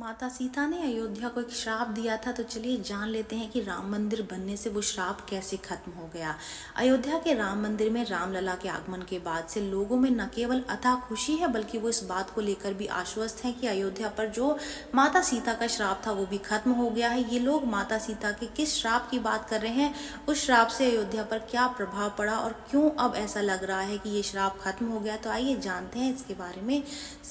माता सीता ने अयोध्या को एक श्राप दिया था, तो चलिए जान लेते हैं कि राम मंदिर बनने से वो श्राप कैसे खत्म हो गया। अयोध्या के राम मंदिर में रामलला के आगमन के बाद से लोगों में न केवल अथाह खुशी है, बल्कि वो इस बात को लेकर भी आश्वस्त हैं कि अयोध्या पर जो माता सीता का श्राप था वो भी खत्म हो गया है। ये लोग माता सीता के किस श्राप की बात कर रहे हैं, उस श्राप से अयोध्या पर क्या प्रभाव पड़ा और क्यों अब ऐसा लग रहा है कि ये श्राप खत्म हो गया, तो आइए जानते हैं इसके बारे में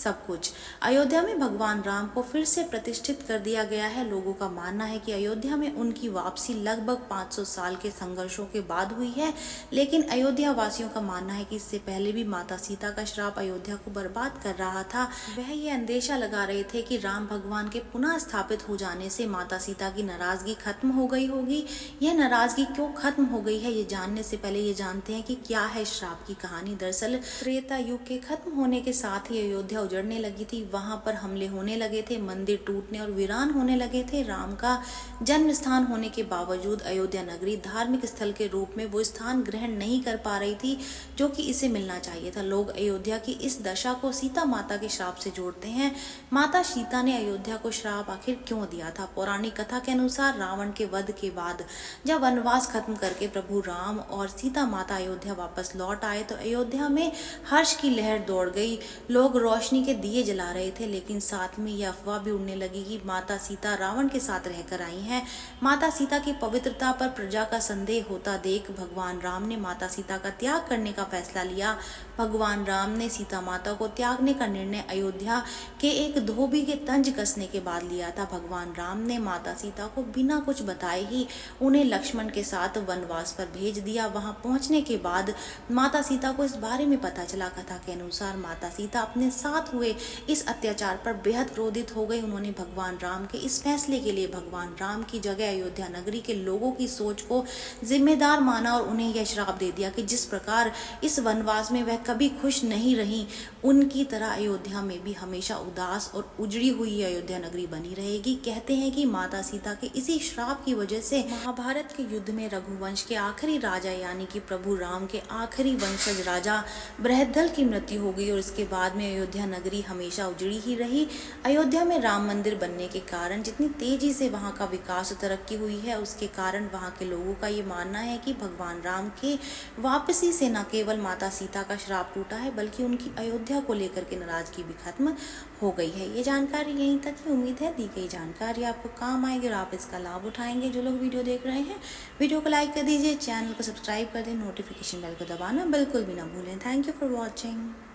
सब कुछ। अयोध्या में भगवान राम को फिर से प्रतिष्ठित कर दिया गया है। लोगों का मानना है कि अयोध्या में उनकी वापसी लगभग 500 साल के संघर्षों के बाद हुई है, लेकिन अयोध्या वासियों का मानना है कि इससे पहले भी माता सीता का श्राप अयोध्या को बर्बाद कर रहा था। वह ये अंदेशा लगा रहे थे कि राम भगवान के पुनः स्थापित हो जाने से माता सीता की नाराजगी खत्म हो गई होगी। यह नाराजगी क्यों खत्म हो गई है, ये जानने से पहले ये जानते हैं कि क्या है श्राप की कहानी। दरअसल त्रेता युग के खत्म होने के साथ ही अयोध्या उजड़ने लगी थी। वहां पर हमले होने लगे थे, मंदिर टूटने और वीरान होने लगे थे। राम का जन्म स्थान होने के बावजूद अयोध्या नगरी धार्मिक स्थल के रूप में वो स्थान ग्रहण नहीं कर पा रही थी जो कि इसे मिलना चाहिए था। लोग अयोध्या की इस दशा को सीता माता के श्राप से जोड़ते हैं। माता सीता ने अयोध्या को श्राप आखिर क्यों दिया था? पौराणिक कथा के अनुसार रावण के वध के बाद जब वनवास खत्म करके प्रभु राम और सीता माता अयोध्या वापस लौट आए तो अयोध्या में हर्ष की लहर दौड़ गई। लोग रोशनी के दिए जला रहे थे, लेकिन साथ में यह अफवाह भी उड़ने लगी कि माता सीता रावण के साथ रहकर आई हैं। माता सीता की पवित्रता पर प्रजा का संदेह होता देख भगवान राम ने माता सीता का त्याग करने का फैसला लिया। भगवान राम ने सीता माता को त्यागने का निर्णय अयोध्या के एक धोबी के तंज कसने के बाद लिया था। भगवान राम ने माता सीता को बिना कुछ बताए ही उन्हें लक्ष्मण के साथ वनवास पर भेज दिया। वहां पहुंचने के बाद माता सीता को इस बारे में पता चला। कथा के अनुसार माता सीता अपने साथ हुए इस अत्याचार पर बेहद क्रोधित हो गई। उन्होंने भगवान राम के इस फैसले के लिए भगवान राम की जगह अयोध्या नगरी के लोगों की सोच को जिम्मेदार माना और उन्हें यह श्राप दे दिया कि जिस प्रकार इस वनवास में वह कभी खुश नहीं रही, उनकी तरह अयोध्या में भी हमेशा उदास और उजड़ी हुई अयोध्या नगरी बनी रहेगी। कहते हैं कि माता सीता के इसी श्राप की वजह से महाभारत के युद्ध में रघुवंश के आखिरी राजा यानी कि प्रभु राम के आखिरी वंशज राजा बृहद्दल की मृत्यु हो गई और इसके बाद में अयोध्या नगरी हमेशा उजड़ी ही रही। अयोध्या में राम मंदिर बनने के कारण जितनी तेजी से वहां का विकास और तरक्की हुई है, उसके कारण वहां के लोगों का ये मानना है कि भगवान राम के वापसी से न केवल माता सीता का श्राप टूटा है, बल्कि उनकी अयोध्या को लेकर के नाराजगी भी खत्म हो गई है। ये जानकारी यहीं तक की। उम्मीद है दी गई जानकारी आपको काम आएगी और आप इसका लाभ उठाएंगे। जो लोग वीडियो देख रहे हैं, वीडियो को लाइक कर दीजिए, चैनल को सब्सक्राइब कर दें, नोटिफिकेशन बेल को दबाना बिल्कुल भी ना भूलें। Thank you for watching.